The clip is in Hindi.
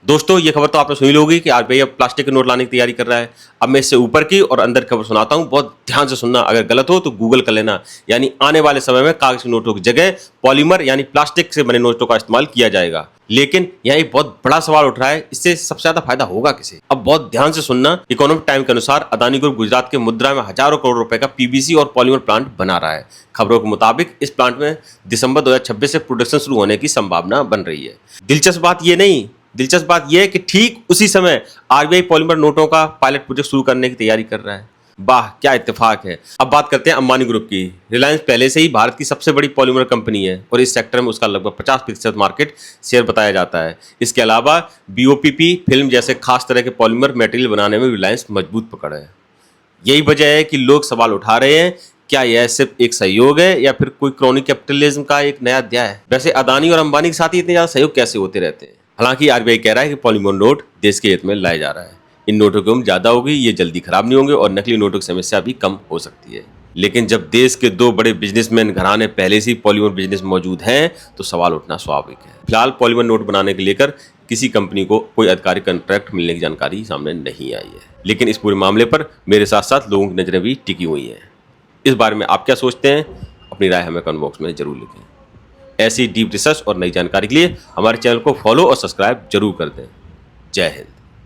दोस्तों, ये खबर तो आपने सुनी होगी कि आरबीआई अब प्लास्टिक के नोट लाने की तैयारी कर रहा है। अब मैं इससे ऊपर की और अंदर की खबर सुनाता हूँ, बहुत ध्यान से सुनना। अगर गलत हो तो गूगल कर लेना। यानी आने वाले समय में कागज के नोटों की जगह पॉलीमर यानी प्लास्टिक से बने नोटों का इस्तेमाल किया जाएगा। लेकिन यहाँ एक बहुत बड़ा सवाल उठ रहा है, इससे सबसे ज्यादा फायदा होगा किसे? अब बहुत ध्यान से सुनना। इकोनॉमिक टाइम के अनुसार अदानी ग्रुप गुजरात के मुद्रा में हजारों करोड़ रुपए का पीवीसी और पॉलीमर प्लांट बना रहा है। खबरों के मुताबिक इस प्लांट में दिसंबर 2026 से प्रोडक्शन शुरू होने की संभावना बन रही है। दिलचस्प बात यह है कि ठीक उसी समय आरबीआई पॉलीमर नोटों का पायलट प्रोजेक्ट शुरू करने की तैयारी कर रहा है। वाह, क्या इत्तेफाक है। अब बात करते हैं अंबानी ग्रुप की। रिलायंस पहले से ही भारत की सबसे बड़ी पॉलीमर कंपनी है और इस सेक्टर में उसका लगभग 50% मार्केट शेयर बताया जाता है। इसके अलावा बीओपीपी फिल्म जैसे खास तरह के पॉलीमर मटेरियल बनाने में रिलायंस मजबूत पकड़ है। यही वजह है कि लोग सवाल उठा रहे हैं, क्या यह सिर्फ एक सहयोग है या फिर कोई क्रोनी कैपिटलिज्म का एक नया अध्याय है? वैसे अदानी और अंबानी के साथ ही इतने ज्यादा सहयोग कैसे होते रहते हैं? हालांकि आरबीआई कह रहा है कि पॉलीमर नोट देश के हित में लाया जा रहा है। इन नोटों की उम्र ज्यादा होगी, ये जल्दी खराब नहीं होंगे और नकली नोटों की समस्या भी कम हो सकती है। लेकिन जब देश के दो बड़े बिजनेसमैन घराने पहले से ही पॉलीमर बिजनेस में मौजूद हैं, तो सवाल उठना स्वाभाविक है। फिलहाल पॉलीमर नोट बनाने को लेकर किसी कंपनी को कोई आधिकारिक कॉन्ट्रैक्ट मिलने की जानकारी सामने नहीं आई है। लेकिन इस पूरे मामले पर मेरे साथ साथ लोगों की नजरें भी टिकी हुई हैं। इस बारे में आप क्या सोचते हैं? अपनी राय हमें कमेंट बॉक्स में जरूर लिखें। ऐसी डीप रिसर्च और नई जानकारी के लिए हमारे चैनल को फॉलो और सब्सक्राइब जरूर कर दें। जय हिंद।